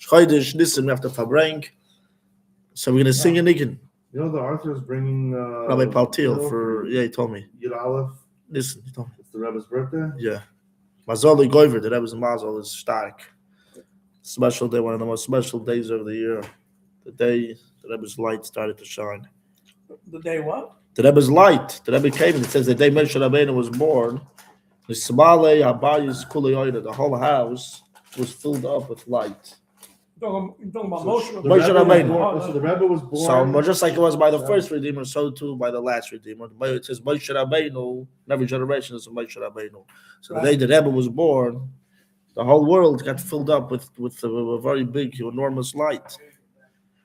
Chodesh, Nissan, after Farbrengen. So we're gonna sing a niggin. You know the Arthur's bringing Rabbi Paltil for he told me. Yud Aleph. Listen, he told me. It's the Rebbe's birthday. Yeah. Mazal Goiver, the Rebbe's Mazal is stark. Special day, one of the most special days of the year. The day the Rebbe's light started to shine. The day what? The Rebbe's light. The Rebbe came and it says the day Moshe Rabbeinu was born. The Samale Abayis Kuliyoida, the whole house was filled up with light. You're talking about Moshe. The Moshe Rebbe was Rabbeinu. born- So the Rebbe was born. So just like it was by the first Redeemer, so too by the last Redeemer. It says Moshe Rabbeinu, in every generation is a Moshe Rabbeinu. So the day the Rebbe was born, the whole world got filled up with a very big, enormous light.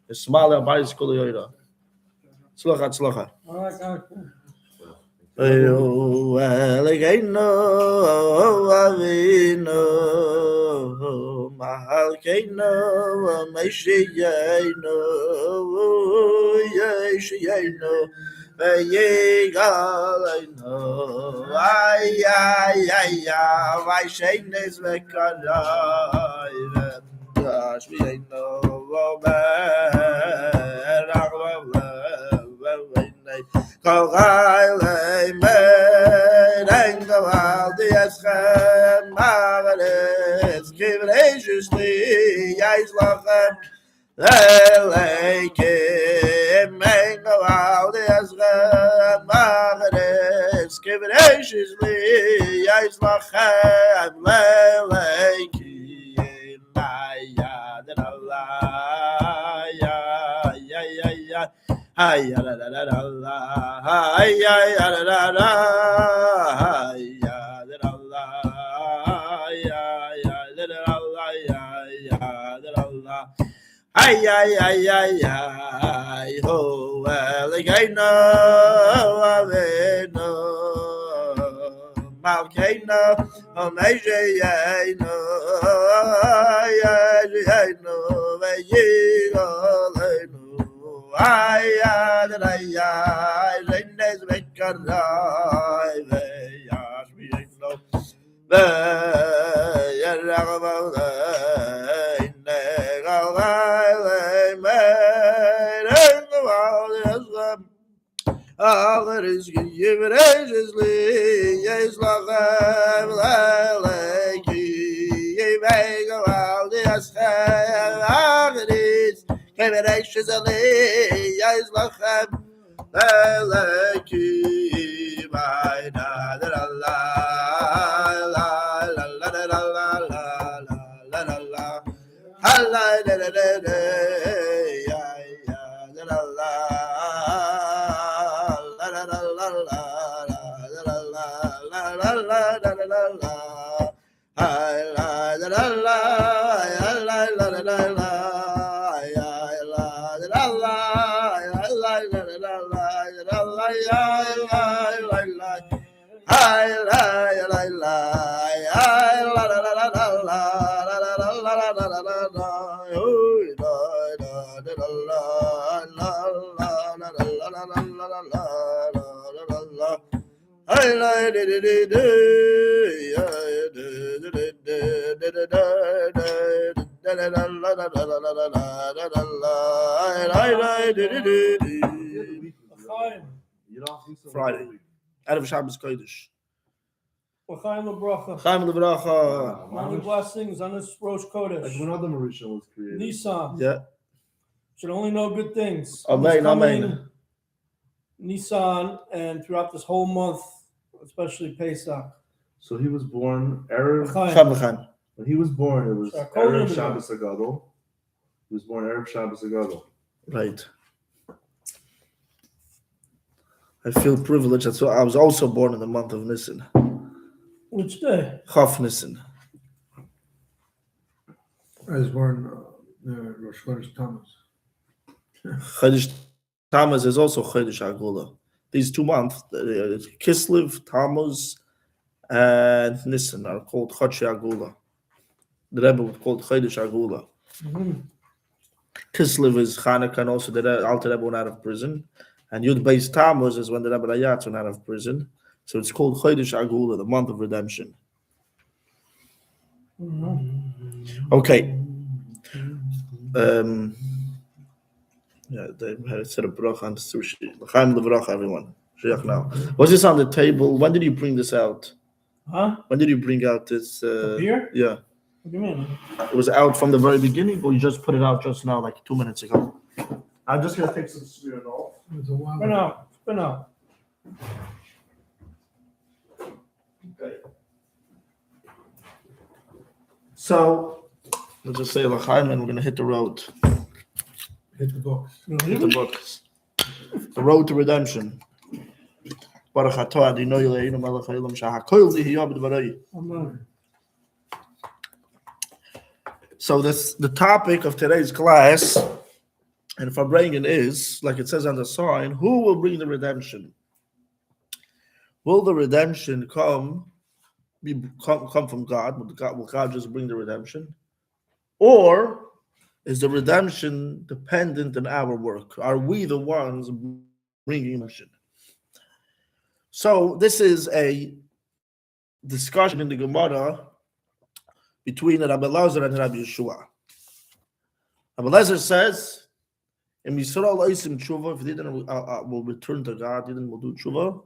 The Samale Abayis Kuliyoida. Tzlacha, tzlacha. All right. Ayo elegeno avino mahalkeno meshiyeno yeshiyeno veyigaleno ay vay sheines vekaray vashviyeno Kogaile merengaval dieschem magares kivrejously yaislachem leleike mengaval dieschem magares kivrejously yaislachem leleike maya de Allah ya Ay ya la la la la, ay ya la la la, ay ya la la, ay ya la la la, ay ya ho elegano aveno malkeino omejeyno ayayno veyigoleno ay reines vekaray veyash biyno veyaragavay negavay merengaval Aller is giverejesly yes lachem leleki yevego al dias agris giverejesly yes lachem leleki my da la la la la la la la la la la Friday. Out of Shabbos Kodesh. L'chaim l'bracha. Chaim l'bracha. Many blessings on this Rosh Like Chodesh. when Adam Rishon was created. Nissan. Yeah. Should only know good things. Amen, This coming amen. Nissan and throughout this whole month, especially Pesach. So he was born Erev. L'chaim. Chaim l'chaim. When he was born, it was Shakol Erev Shabbos Agadol. He was born Erev Shabbos Agadol. Right. I feel privileged. That's why I was also born in the month of Nissan. Which day? Chaf Nissan. I was born Rosh Chodesh Tammuz. Chodesh Tammuz is also Chodesh Agula. These 2 months, Kislev, Tammuz, and Nissan are called Chodesh Agula. The Rebbe would call it Chodesh Agula. Kislev is Hanukkah, and also the Alter Rebbe went out of prison. And Yud Beis Tammuz is when the Rebbe Rayatz went out of prison. So it's called Chodesh Agula, the month of redemption. Okay. Yeah, they had said a bracha on the sushi. L'chaim levracha, everyone. Shiach now. Was this on the table? When did you bring this out? Huh? When did you bring out this? Up here? Yeah, What do you mean? it was out from the very beginning, or you just put it out just now, like 2 minutes ago? I'm just gonna take some spirit off. It was a while Spin ago. out. Spin out. Okay. So let's just say l'chaim, and we're gonna hit the road. Hit the books. Hit the books. The road to redemption. Baruch atah Adonai Eloheinu melech haolam shehakol nihiyah b'dvarei. Amen. So the topic of today's class and Farbrengen is, like it says on the sign, who will bring the redemption? Will the redemption come from God? Will God just bring the redemption? Or is the redemption dependent on our work? Are we the ones bringing redemption? So this is a discussion in the Gemara between Rabbi Elazar and Rabbi Yeshua. Rabbi Elazar says, "Im Yisrael oisim tshuva, if they didn't will return to God, they didn't will do tshuva,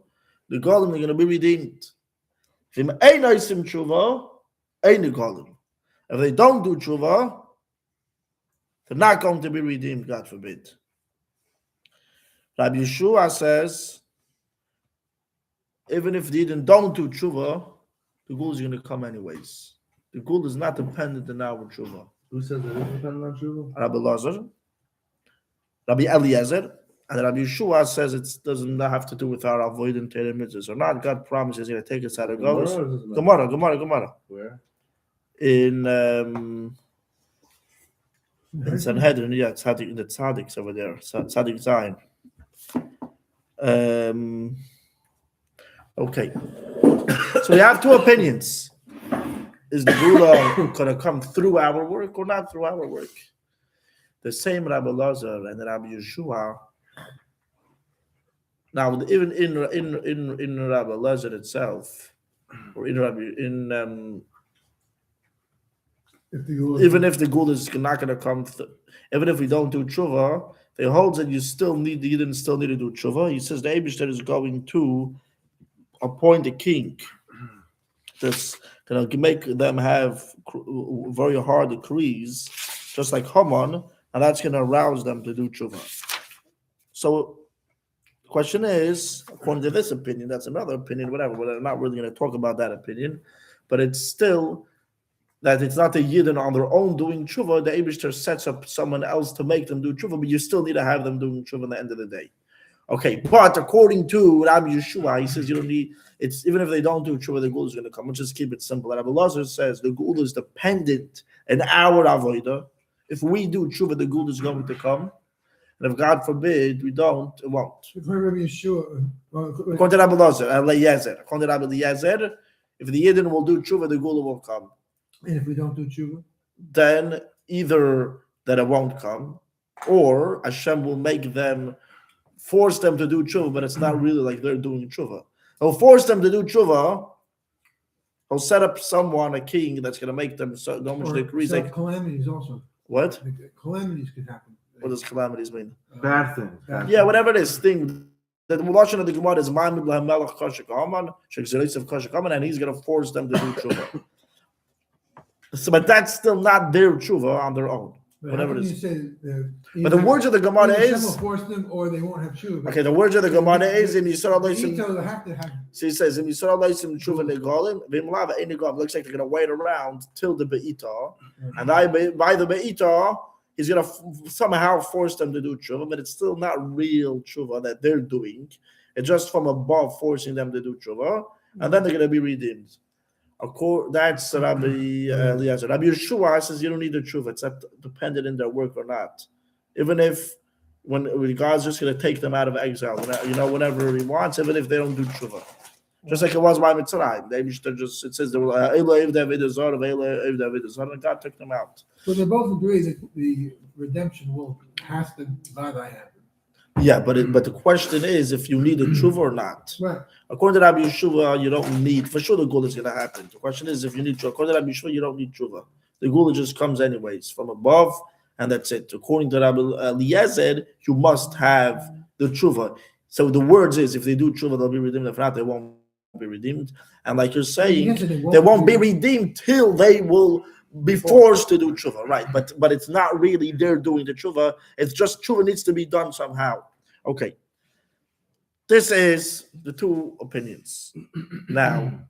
the golem are going to be redeemed. If im ein oisim tshuva, ein golem. If they don't do tshuva, they're not going to be redeemed. God forbid." Rabbi Yeshua says, even if they don't do tshuva, the gul is going to come anyways. The gul is not dependent on our tshuva. Who says it is dependent on Shuvah? Rabbi Elazar, Rabbi Eliezer, and Rabbi Yeshua says it doesn't have to do with our avoiding Torah mitzvahs or not. God promises He's going to take us out of Gemara Golos. or is this Gemara. Where? In Sanhedrin, yeah, Tzaddik, the Tzaddiks over there, Tzaddik Zion. Okay, so we have two opinions. Is the geula going to come through our work or not through our work? The same Rabbi Elazar and Rabbi Yeshua. Now, even in Rabbi Elazar itself, or even if the geula is not going to come, even if we don't do tshuva, he holds that you yidden still need to do tshuva. He says the Eibishter is going to appoint a king that's going to make them have very hard decrees, just like Haman, and that's going to arouse them to do tshuva. So the question is, according to this opinion, that's another opinion, whatever, but I'm not really going to talk about that opinion, but it's still that it's not the yidden on their own doing tshuva. The Eibishter sets up someone else to make them do tshuva, but you still need to have them doing tshuva at the end of the day. Okay, but according to Rabbi Yeshua, he says you don't need, it's even if they don't do tshuva, the geula is going to come. We'll just keep it simple. Rabbi Elazar says the geula is dependent on our avodah. If we do tshuva, the geula is going to come. And if God forbid we don't, it won't. Rabbi Yeshua, According to Rabbi Eliezer, according to Rabbi Eliezer, if the yidden will do tshuva, the geula will come. and if we don't do tshuva, Then either that it won't come, or Hashem will make them force them to do tshuva, but it's not really like they're doing tshuva. He'll force them to do tshuva. He'll set up someone, a king, that's going to make them so much decrees. Like, calamities also. what? Calamities could happen. What does calamities mean? Bad things. Yeah, whatever it is. Thing that the Lashon of the Gemara is Ma'amid Lahamelach Kashik Haman, Sheikh Zeritz of Kashik Haman, and he's going to force them to do tshuva. So, but that's still not their tshuva on their own. But Whatever how it can is. you say, But the words of the Gemara either Hashem is, will force them or they won't have tshuva. okay, the words of the Gemara is, Im Yisrael They Leisim. have to have. So he says, Im Yisrael Leisim tshuva negolim, Vim Lava Ein Negolim. Looks like they're going to wait around till the Be'ita. And by the Be'ita, he's going to somehow force them to do tshuva, but it's still not real tshuva that they're doing. It's just from above forcing them to do tshuva, and then they're going to be redeemed. That's Rabbi Eliezer. Rabbi Yeshua says you don't need the tshuva. It's not dependent in their work or not. Even if when God's just going to take them out of exile, whenever He wants, even if they don't do tshuva. Just like it was by Mitzrayim. It says they were and God took them out. So they both agree that the redemption has to happen. Yeah, but the question is if you need a tshuva or not. Right. According to Rabbi Yeshua, you don't need, for sure the geula is going to happen. The question is if you need tshuva. According to Rabbi Yeshua, you don't need tshuva. The geula just comes anyways from above, and that's it. According to Rabbi Eliezer, you must have the tshuva. So the words is, if they do tshuva, they'll be redeemed. If not, they won't be redeemed. And like you're saying, they won't be redeemed till they will be forced to do tshuva, right? But it's not really they're doing the tshuva. It's just tshuva needs to be done somehow. Okay. This is the two opinions. Now,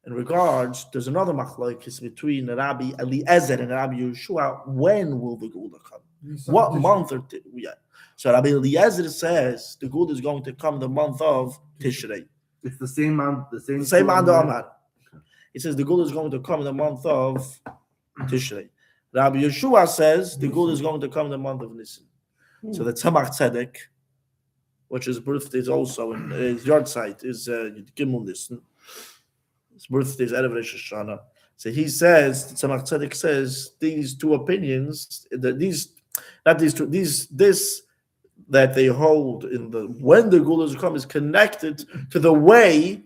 in regards, there's another machlokes between Rabbi Eliezer and Rabbi Yeshua. When will the geula come? What month or So Rabbi Eliezer says the geula is going to come the month of Tishrei. It's the same month, the same month. He says the geula is going to come in the month of Tishrei. Rabbi Yeshua says the geula is going to come in the month of Nissan. So the Tzemach Tzedek, which his birthday is also in his yard site, is Gimel Nissan. His birthday is Erev Rosh Hashanah. So he says, Tzemach Tzedek says, these two opinions, this that they hold in the when the geula come is connected to the way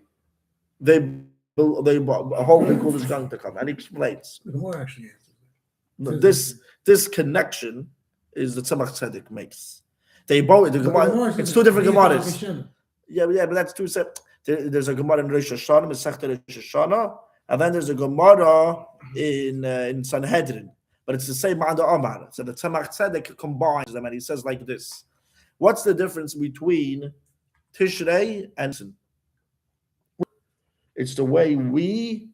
they hold the geula is going to come, and he explains. The Gemara actually answers This connection is the Tzemach Tzedek makes. They both the Gemara. It's two different Gemaras. Yeah, but that's two separate. There's a Gemara in Rosh Hashanah, Masechta Rosh Hashanah, and then there's a Gemara in Sanhedrin. But it's the same Ma'anda Omar. So the Tzemach Tzedek combines them, and he says like this: what's the difference between Tishrei and Nissan? It's the way we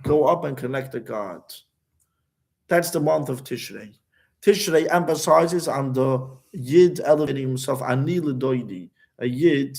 go up and connect to God. That's the month of Tishrei. Tishrei emphasizes on the Yid elevating himself, Ani L'doidi. A Yid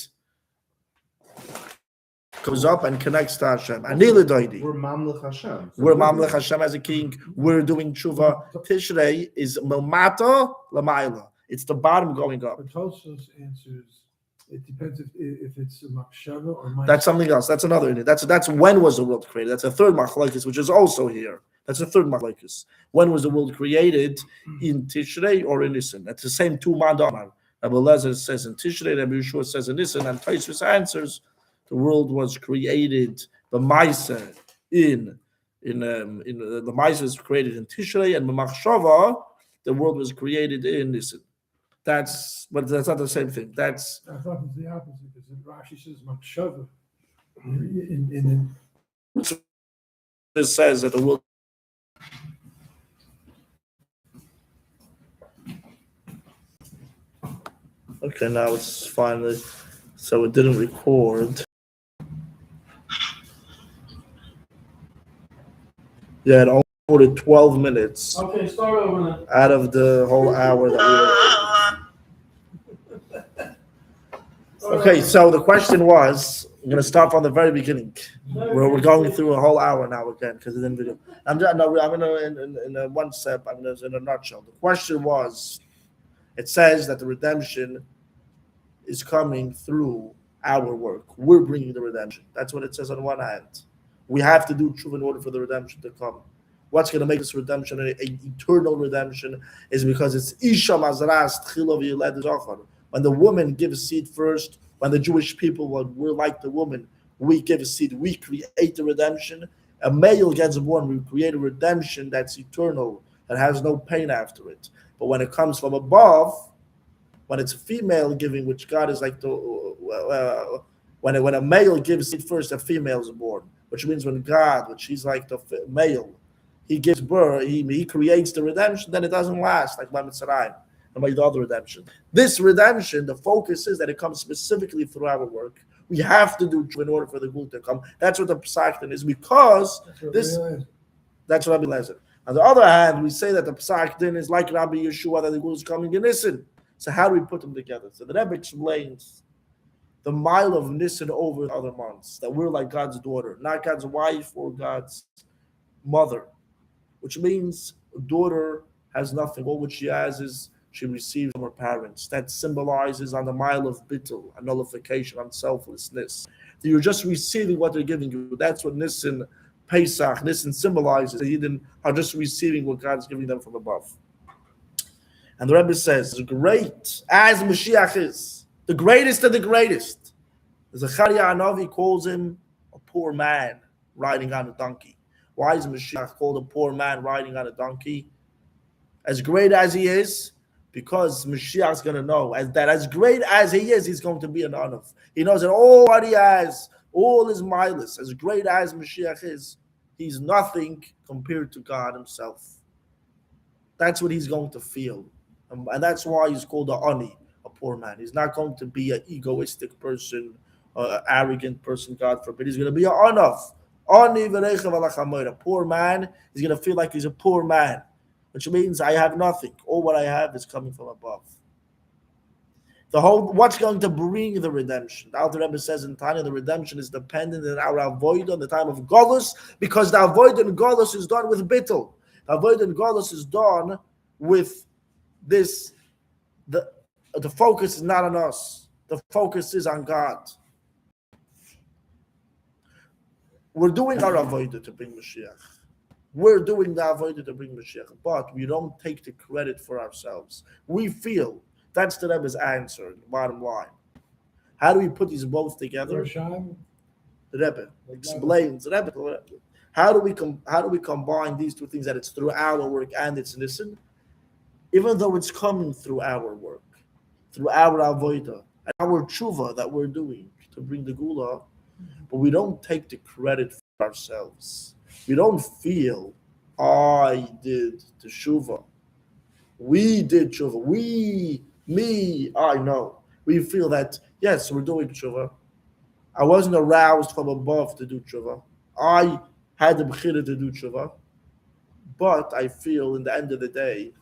goes up and connects to Hashem. Ani L'doidi. We're Mamlech Hashem. We're Mamlech Hashem as a king. We're doing tshuva. Tishrei is Milmata L'mayla. It's the bottom going up. But Tosos answers, it depends if it's a Makshava or Ma'aseh. That's something else. That's another. That's when was the world created. That's a third machlokes, which is also here. That's a third machlokes. When was the world created? In Tishrei or in Nissan? That's the same two mandamar. Rabbi Eliezer says in Tishrei, Rabbi Yeshua says in Nissan, and Tosfos answers, the world was created. The Ma'aseh in the Ma'aseh was created in Tishrei, and the Machshava, the world was created in Nissan. But that's not the same thing. I thought it's the opposite because Rashi says Makshava. In This says that the world. Okay, now it's finally. So it didn't record. Yeah, it only recorded 12 minutes. Okay, start over then. Out of the whole hour that we were. Okay, so the question was, I'm going to start from the very beginning. We're going through a whole hour now again because it didn't video. I'm going to, in one step, I'm going to, in a nutshell. The question was, it says that the redemption is coming through our work. We're bringing the redemption. That's what it says on one hand. We have to do tshuva in order for the redemption to come. What's going to make this redemption an eternal redemption is because it's Isha Mazras Tchila V'Yiled Zachar. When the woman gives seed first, when the Jewish people, we're like the woman, we give seed, we create the redemption. A male gets born, we create a redemption that's eternal, that has no pain after it. But when it comes from above, when it's a female giving, which God is like when a male gives seed first, a female is born. Which means when God, which he's like the male, he gives birth, he creates the redemption, then it doesn't last like by Mitzrayim and by the other redemption. This redemption, the focus is that it comes specifically through our work. We have to do in order for the geula to come. That's what the Pesach is, because that's Rabbi Eliezer. On the other hand, we say that the Pesach din is like Rabbi Yeshua, that the geula is coming in Nissan. So how do we put them together? So the Rebbe explains the mile of Nissan over other months, that we're like God's daughter, not God's wife or God's mother, which means a daughter has nothing. All what she has is she receives from her parents. That symbolizes on the mile of bittul, a nullification, unselflessness. That you're just receiving what they're giving you. That's what Nissan, Pesach, Nissan symbolizes. The yiden are just receiving what God's giving them from above. And the Rebbe says, great as Mashiach is, the greatest of the greatest. Zechariah Hanavi calls him a poor man riding on a donkey. Why is Mashiach called a poor man riding on a donkey? as great as he is, because Mashiach's going to know as great as he is, he's going to be an Anav. He knows that all what he has, all his milas, as great as Mashiach is, he's nothing compared to God himself. That's what he's going to feel. And that's why he's called a Ani, a poor man. He's not going to be an egoistic person, an arrogant person, God forbid. He's going to be an Anav. A poor man, he's going to feel like he's a poor man, which means I have nothing. All what I have is coming from above. What's going to bring the redemption? The Alter Rebbe says in Tanya, the redemption is dependent on our avoid on the time of Golus, because the avoid in Golus is done with bittul. The avoid in Golus is done with this. The focus is not on us. The focus is on God. We're doing our avodah to bring Mashiach. We're doing the avodah to bring Mashiach, but we don't take the credit for ourselves. We feel that's the Rebbe's answer. Bottom line, how do we put these both together? Roshan, The Rebbe explains. The Rebbe, how do we combine these two things? That it's through our work and it's Nissan, even though it's coming through our work, through our avodah, and our tshuva that we're doing to bring the geula. But we don't take the credit for ourselves. We don't feel, I did the teshuva. We did teshuva. Me, I know. We feel that, yes, we're doing teshuva. I wasn't aroused from above to do teshuva. I had the bechira to do teshuva. But I feel in the end of the day,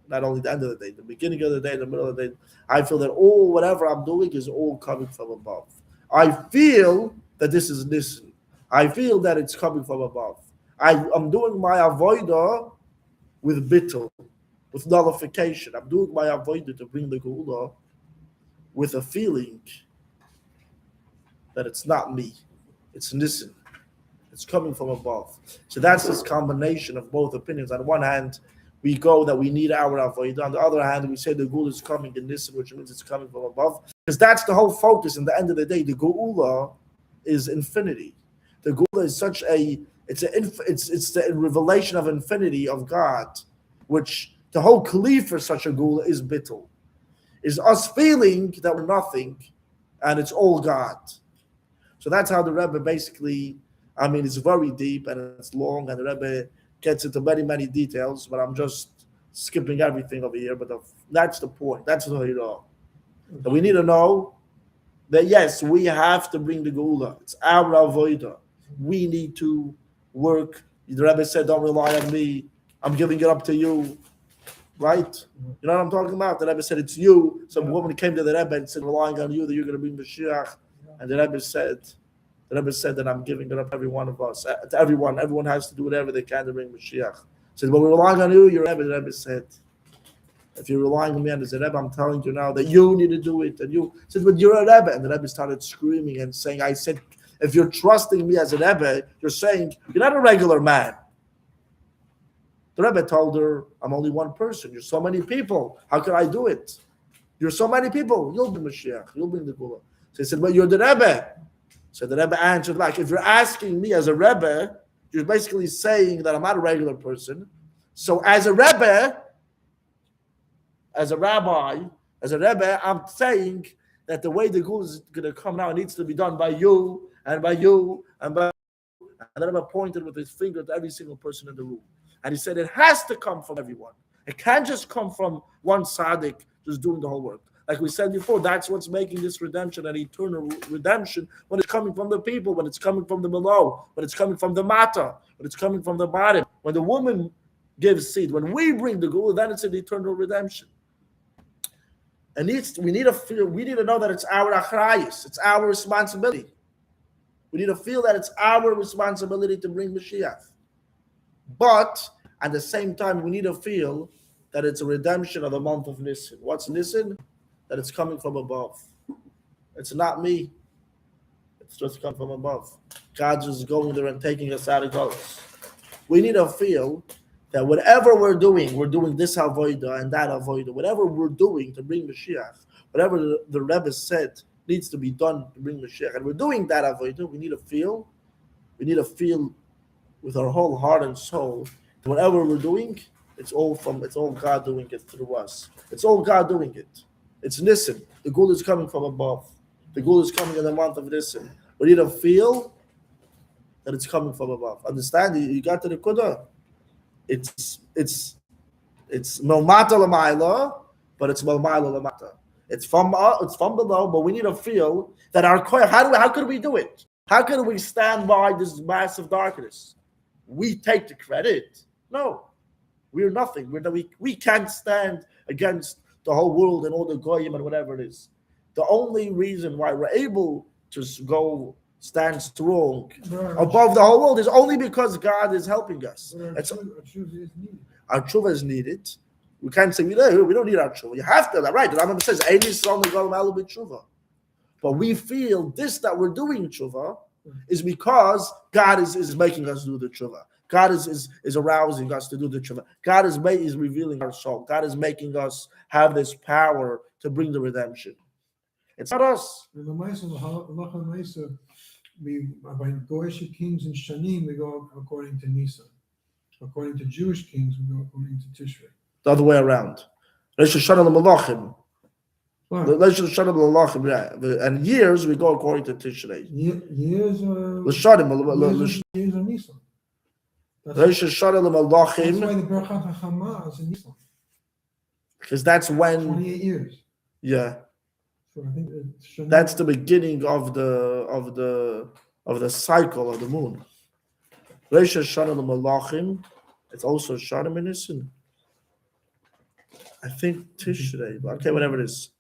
not only the end of the day, the beginning of the day, the middle of the day, I feel that whatever I'm doing is all coming from above. I feel that this is Nissan. I feel that it's coming from above. I'm doing my avodah with bittul, with nullification. I'm doing my avodah to bring the geula with a feeling that it's not me. It's Nissan. It's coming from above. So that's this combination of both opinions. On one hand, we go that we need our avodah. On the other hand, we say the geula is coming in Nissan, which means it's coming from above. Because that's the whole focus. In the end of the day, the geula is infinity. The geula is such it's the revelation of infinity of God, which the whole kli for such a geula is bittul. Is us feeling that we're nothing, and it's all God. So that's how the Rebbe basically. It's very deep and it's long, and the Rebbe gets into many, many details. But I'm just skipping everything over here. But that's the point. That's the hero. That we need to know that yes, we have to bring the geula. It's our avodah. We need to work. The Rebbe said, "Don't rely on me. I'm giving it up to you." Right? You know what I'm talking about? The Rebbe said, "It's you." Some woman came to the Rebbe and said, "Relying on you that you're going to bring Mashiach," and the Rebbe said that I'm giving it up to every one of us, to everyone. Everyone has to do whatever they can to bring Mashiach. He said, "But we're relying on you." Your Rebbe, the Rebbe said, "If you're relying on me and the Rebbe, I'm telling you now that you need to do it." And you said, "But you're a Rebbe," and the Rebbe started screaming and saying, "I said, if you're trusting me as a Rebbe, you're saying you're not a regular man." The Rebbe told her, "I'm only one person. You're so many people. How can I do it? You're so many people. You'll be Mashiach. You'll bring the geula." So he said, "But you're the Rebbe." So the Rebbe answered, like, if you're asking me as a Rebbe, you're basically saying that I'm not a regular person. So as a Rebbe, as a rabbi, as a Rebbe, I'm saying that the way the geula is going to come now, it needs to be done by you, and by you, and by you. And the Rebbe pointed with his finger to every single person in the room. And he said, it has to come from everyone. It can't just come from one tzaddik just doing the whole work. Like we said before, that's what's making this redemption an eternal redemption, when it's coming from the people, when it's coming from the below, when it's coming from the mata, when it's coming from the bottom. When the woman gives seed, when we bring the geula, then it's an eternal redemption. And we need to know that it's our achrayus, it's our responsibility. We need to feel that it's our responsibility to bring Mashiach. But at the same time, we need to feel that it's a redemption of the month of Nissan. What's Nissan? That it's coming from above. It's not me. It's just come from above. God's just going there and taking us out of Golus. We need to feel that whatever we're doing this avodah and that avodah, whatever we're doing to bring Mashiach, whatever the Rebbe said needs to be done to bring Mashiach, and we're doing that avodah, we need to feel with our whole heart and soul that whatever we're doing, It's all God doing it through us. It's all God doing it. It's Nissan. The geula is coming from above. The geula is coming in the month of Nissan. We need to feel that it's coming from above. Understand? You got to the kudah. It's melmata l'mayla, but it's melmayla l'mata. It's from below, but we need to feel that our koyach. How could we do it? How could we stand by this massive darkness? We take the credit. No, we're nothing. We can't stand against the whole world and all the goyim and whatever it is. The only reason why we're able to go stand strong above the whole world is only because God is helping us. Our tshuva is needed. We can't say we don't need our tshuva. You have to. Right? The Rambam says, but we feel this that we're doing tshuva is because God is making us do the tshuva. God is arousing us to do the tshuva. God is revealing our soul. God is making us have this power to bring the redemption. It's not us. By Goyish kings and Shanim, we go according to Nissan. According to Jewish kings, we go according to Tishrei. The other way around. Rosh Hashanah l'malachim. And years we go according to Tishrei. Years are Nissan. Rosh Hashanah l'malachim. That's why the Berachat HaChamah is in Nissan. Because that's when 28 years. Yeah. So I think that's the beginning of the cycle of the moon. Rosh Hashanah l'malachim. It's also Shana Nissan. I think Tishrei, but okay, whatever it is.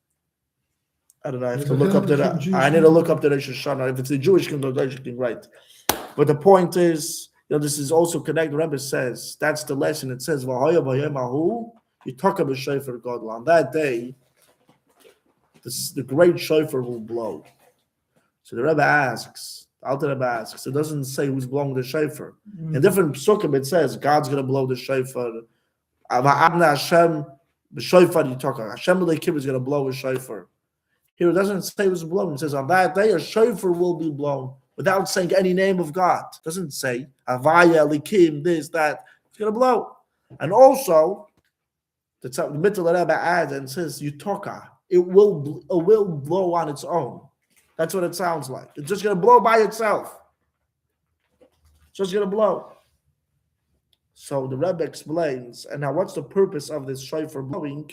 I don't know. I have to look up that. I need to look up the Rosh Hashanah. If it's a Jewish king or Jewish king, right? But the point is, this is also connected. The Rebbe says that's the lesson. It says, you talk about shofar gadol. On that day, the great shofar will blow. So the Rebbe asks, the Alter Rebbe asks, it doesn't say who's blowing the shofar. In different psukim, it says God's going to blow the shofar. Hashem, the shofar you talk about. Hashem Elokim is going to blow a shofar. Here it doesn't say who's blowing. It says on that day a shofar will be blown without saying any name of God. It doesn't say Avaya Elokim, this, that. It's going to blow. And also, the Mittel Rebbe adds and says Yutoka. It will blow on its own. That's what it sounds like. It's just going to blow by itself. It's just going to blow. So the Rebbe explains, and now what's the purpose of this shofar blowing?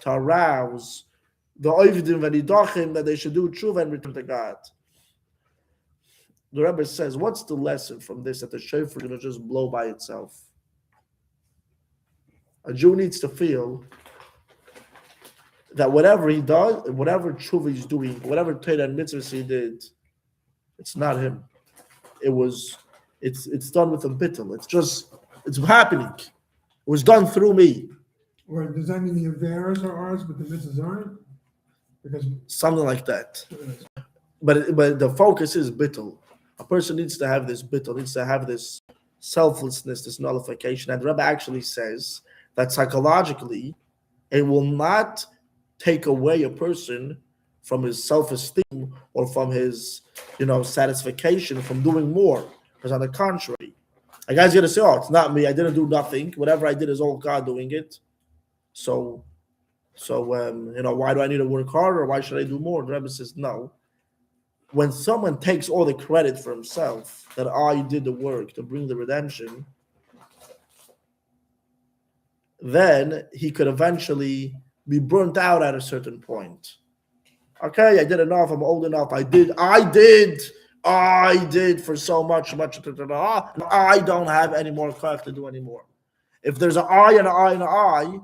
To arouse the yiden v'nidachim that they should do tshuva and return to God. The Rebbe says, what's the lesson from this, that the shofar is going to just blow by itself? A Jew needs to feel that whatever he does, whatever tshuva he's doing, whatever Torah and mitzvahs he did, it's not him. It's done with a bittul. It's happening. It was done through me. Or does that mean the averas are ours, but the mitzvahs aren't? Because something like that. But the focus is bittul. A person needs to have this bittul, needs to have this selflessness, this nullification. And the Rebbe actually says that psychologically, it will not take away a person from his self-esteem or from his, satisfaction from doing more. Because on the contrary, a guy's going to say, it's not me, I didn't do nothing. Whatever I did is all God doing it. So why do I need to work harder? Why should I do more? The Rebbe says, no. When someone takes all the credit for himself, that I did the work to bring the redemption, then he could eventually be burnt out at a certain point. Okay, I did enough, I'm old enough, I did for so much. I don't have any more craft to do anymore. If there's an I and an I and an I,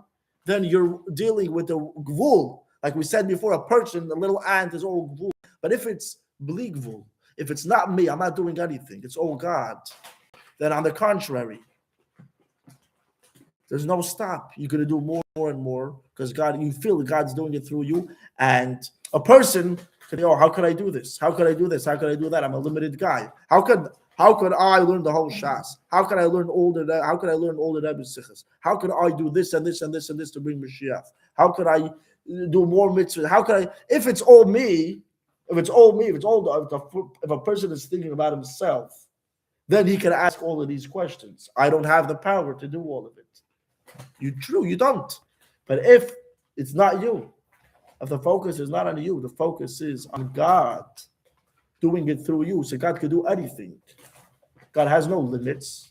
then you're dealing with the gvul. Like we said before, a person, a little ant is all gvul. But if it's bli gvul, if it's not me, I'm not doing anything, it's all God, then on the contrary, there's no stop. You're going to do more and more because you feel that God's doing it through you. And a person can, how could I do this? How could I do this? How could I do that? I'm a limited guy. How could I learn the whole Shas? How could I learn all the Rebbe Sichos? How could I do this and this and this and this to bring Mashiach? How could I do more mitzvahs? How could I? If it's all me, if a person is thinking about himself, then he can ask all of these questions. I don't have the power to do all of it. You don't. But if it's not you, if the focus is not on you, the focus is on God doing it through you. So God can do anything. God has no limits.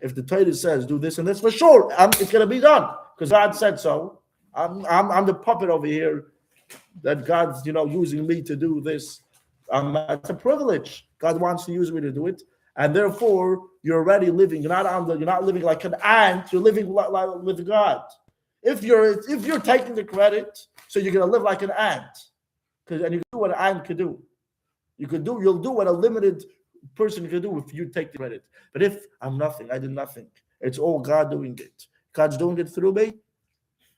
If the Torah says do this and this, for sure, it's going to be done because God said so. I'm the puppet over here that God's using me to do this. It's a privilege. God wants to use me to do it, and therefore you're already living. You're not living like an ant. You're living with God. If you're taking the credit, so you're going to live like an ant, and you can do what an ant could do. You'll do what a limited person can do if you take the credit. But if I'm nothing, I did nothing. It's all God doing it. God's doing it through me.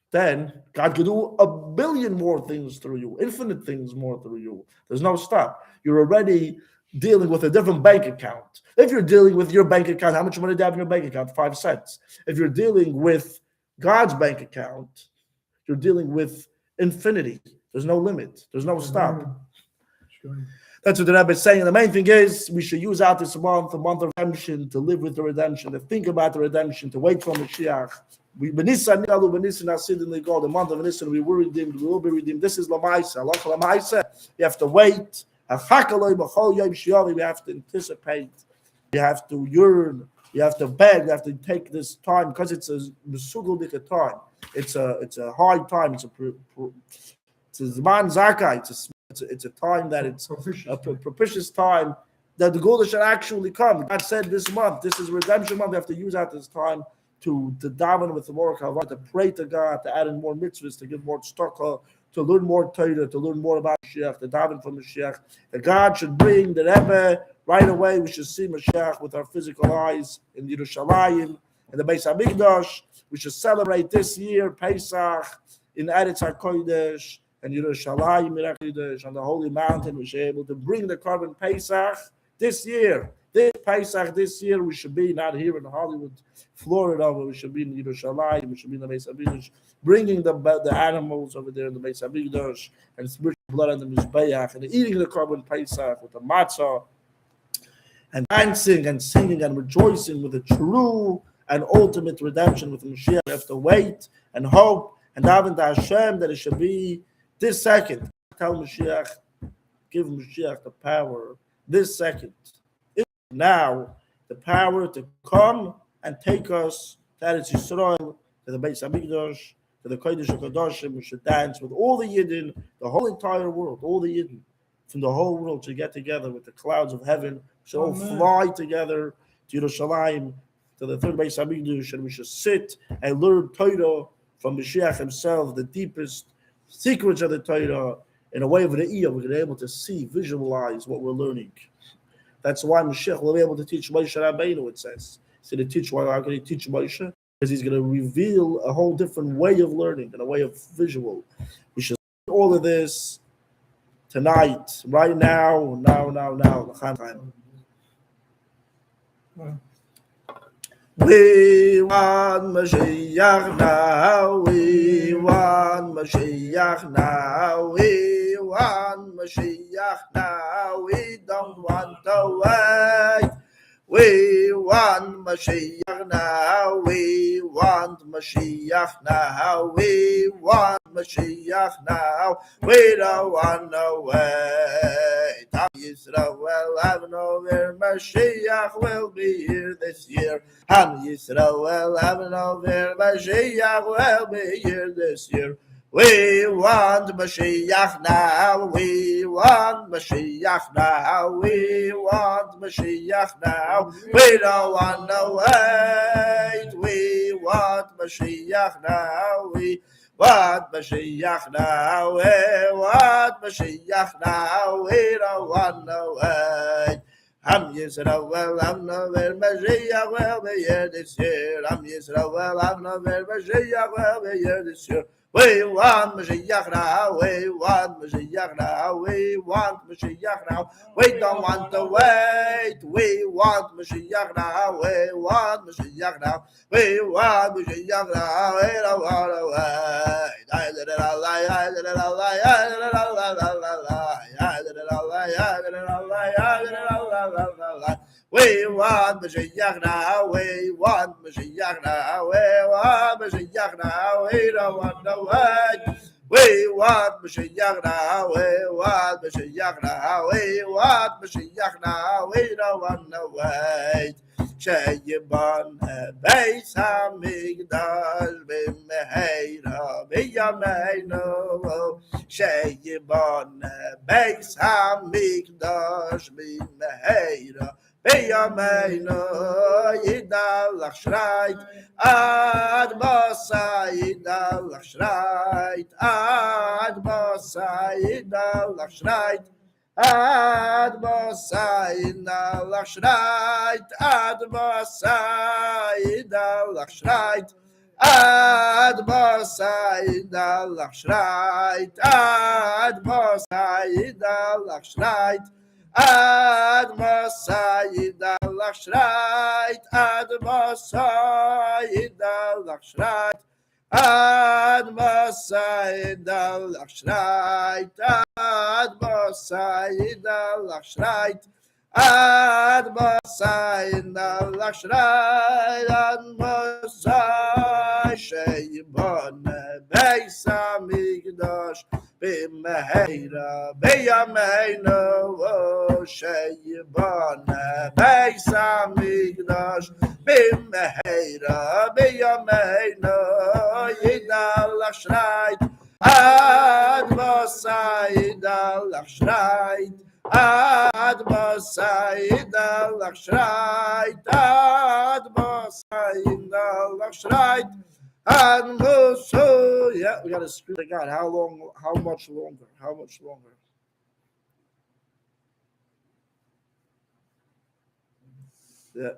Then God can do a billion more things through you, infinite things more through you. There's no stop. You're already dealing with a different bank account. If you're dealing with your bank account, how much money do you have in your bank account? 5 cents. If you're dealing with God's bank account, you're dealing with infinity. There's no limit. There's no stop. That's what the Rebbe is saying. The main thing is we should use out this month, the month of redemption, to live with the redemption, to think about the redemption, to wait for Mashiach. The month of Nissan, we were redeemed, we will be redeemed. This is Lamaisa. You have to wait. We have to anticipate. You have to yearn. You have to beg. You have to take this time because it's a mesugaldika time. It's a hard time. It's a zman zakai. It's a time that it's a propitious time that the geula should actually come. God said this month, this is redemption month. We have to use out this time to daven with the more kavod, to pray to God, to add in more mitzvahs, to give more tzedakah, to learn more Torah, to learn more about Mashiach, to daven for Mashiach. That God should bring the Rebbe right away. We should see Mashiach with our physical eyes in Yerushalayim, in the Beis Hamikdash. We should celebrate this year Pesach in Eretz HaKodesh and Yerushalayim on the holy mountain. We should be able to bring the carbon Pesach this year. This Pesach this year, we should be not here in Hollywood, Florida, but we should be in Yerushalayim. We should be in the Beis Hamikdash, bringing the animals over there in the Beis Hamikdash and spiritual blood on the Mizbeach and eating the carbon Pesach with the matzah and dancing and singing and rejoicing with the true and ultimate redemption with the Mashiach. We have to wait and hope and daven to Hashem that it should be this second. Tell Mashiach, give Mashiach the power this second. Now, the power to come and take us to Eretz Yisrael, to the Beis Hamikdash, to the Chodesh HaKadoshim. We should dance with all the yiden, the whole entire world, all the yiden from the whole world should get together with the clouds of heaven. We should all fly together to Yerushalayim, to the third Beis Hamikdash, and we should sit and learn Torah from Mashiach himself, the deepest secrets of the Torah, in a way of the ear. We're able to see, visualize what we're learning. That's why Mashiach will be able to teach Moshe Rabbeinu, it says. So how can he teach Moshe? Because he's going to reveal a whole different way of learning and a way of visual. We should see all of this tonight, right now. We want Mashiach now, we want Mashiach now, we want Mashiach now, we don't want to wait. We want Mashiach now, we want Mashiach now, we want Mashiach now, we don't want to wait. Am Yisrael will have no fear, Mashiach will be here this year. Am Yisrael will have no fear, Mashiach will be here this year. We want Mashiach now, we want Mashiach now, we want Mashiach now, we don't want to wait. We want Mashiach now, we want Mashiach now, we want Mashiach now, we don't want to wait. Am Yisrael will have no fear, Mashiach will be here this year. Am Yisrael will have no fear, Mashiach will be here this year. We want Mashiach now, we want Mashiach now, we want Mashiach now, we don't want to wait. We want Mashiach now, we want Mashiach now, we want Mashiach now, we don't want to wait. We want Mashiach now. We want Mashiach now. We want Mashiach now. We don't want no way. We want Mashiach now. We want Mashiach now. We want Mashiach now. We don't want no way. Sheyibon Beis Hamikdash b'meheira b'yameinu. Sheyibon Beis Hamikdash b'meheira b'yameinu. Yidalach shreit ad basa. Yidalach shreit ad basa. Yidalach shreit ad basa. Yidalach shreit ad basa. Yidalach shreit ad basa. Yidalach shreit ad basa. Yidalach shreit ad basa. Yidalach shreit ad basa. Yidalach shreit ad basa. Yidalach shreit ad basa. Yidalach shreit ad basa. Yidalach shreit ad basa. Sheyibon Beis Hamikdash b'meheira b'yameinu. Sheyibon Beis Hamikdash b'meheira b'yameinu. Yidalach shreit ad basa. Yidalach shreit ad basa. Yidalach shreit ad basa. Yidalach shreit ad basa. Yeah, we got to scream to God. How long? How much longer? How much longer? Yeah.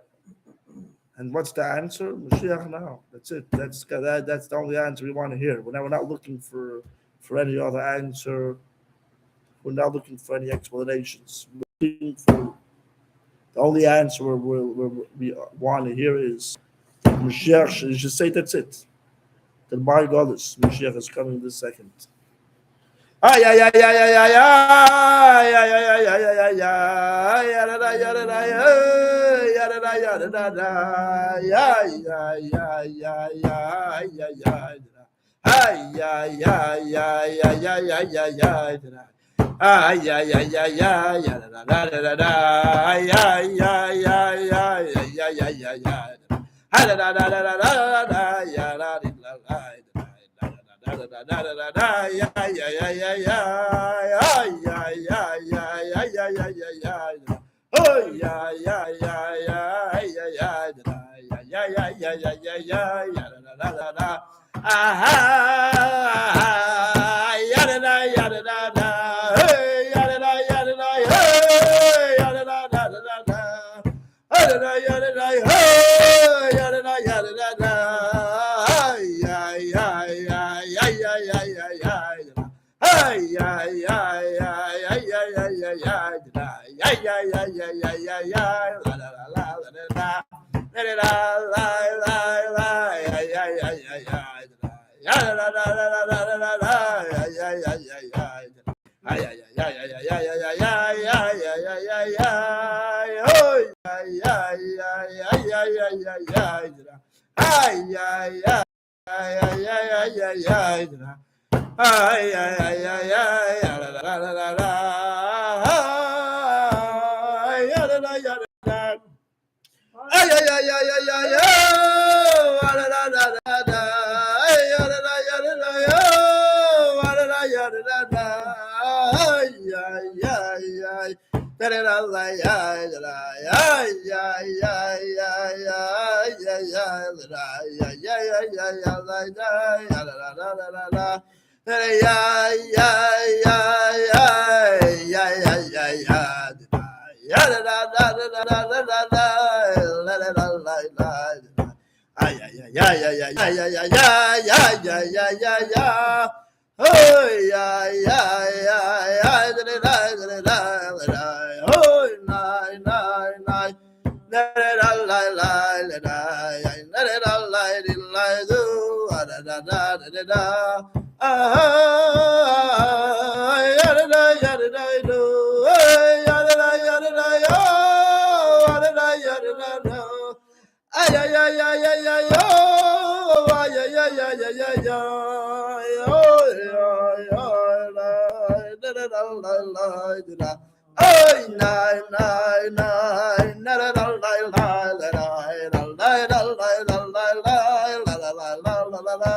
And what's the answer? Mashiach now. That's it. That's the only answer we want to hear. We're not looking for any other answer. We're not looking for any explanations. We're looking for the only answer we want to hear is Mashiach. You should say that's it. That my God is Mashiach is coming this second. Ay ay ay ay ay ay ay ay ay ay ay Ay, ay, ay, ay, ay, ay, oh. Ay, ay, ay, ay, ay, ay, ay. Oh, ay, ay, ay, da, da, da, da, da, da. Ay, nine, nine, nine, da, da, da, da, da, da, da, da, da, da, da, da, da, la, la, la, la, la, la, la,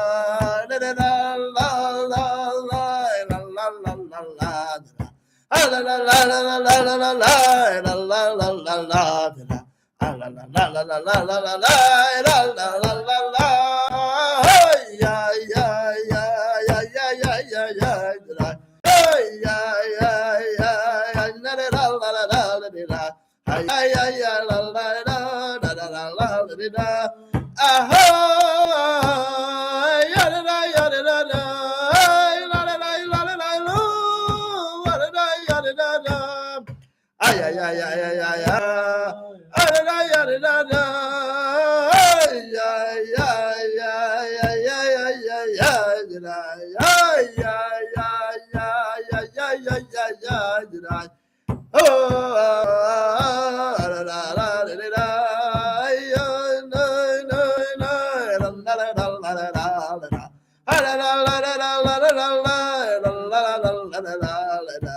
da, da, da, la, la, la, la, la, la, la, la, da. Ah, la, la, la, la, la, la, la, la, la, la, la, la, la, da. Ah, la, la, la, la, la, la, la, la, la, la, la, la, la. Ay, ay, ay, ay, ay, ay, ay, ay, ay, da. Ay, ay, ay, ay, ay, la, la, la, la, la, la, la, la. Ay, ay, ay, ay, la, la, la, la, la, la, la, la, la. Ah, ya, la, la, ya, la, la, la. Ay, la, la, la, la, la, la, la. La, la, la, ya, la, la, la. Ay, ay, ay, ay, ay, ay, ay. Ay, la, la, ya, la, la, la. Ay, ay, ay, ay, ay, ay, ay, ay, ay, la. Ay, ay, ay, ay, ay, ay, ay, ay, ay, la. Oh, la, la, la, la, la, la. Ay, ay, la, la, la, la, la, la, la, la, la, la, la. Ah, la, la, la, la, la, la, la, la, la, la, la, la, la, la, la, la, la.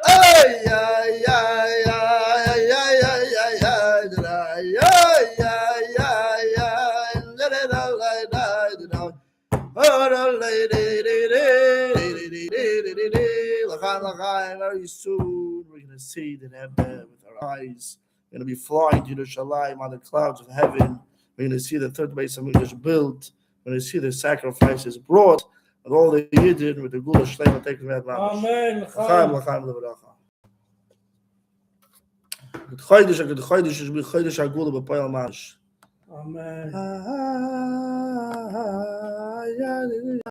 Ay, ay, ay, ay, ay, ay, ay, ay, ay, ay, ay, ay, very soon we're going to see the Rebbe with our eyes. We're going to be flying to Yerushalayim on the clouds of heaven. We're going to see the third base of English built. We're going to see the sacrifices brought, and all the yiden with the geula shleima taken from that. Amen. L'chaim, l'chaim, l'veracha. Good chodesh, should be chodesh agula b'poyal mash. Amen.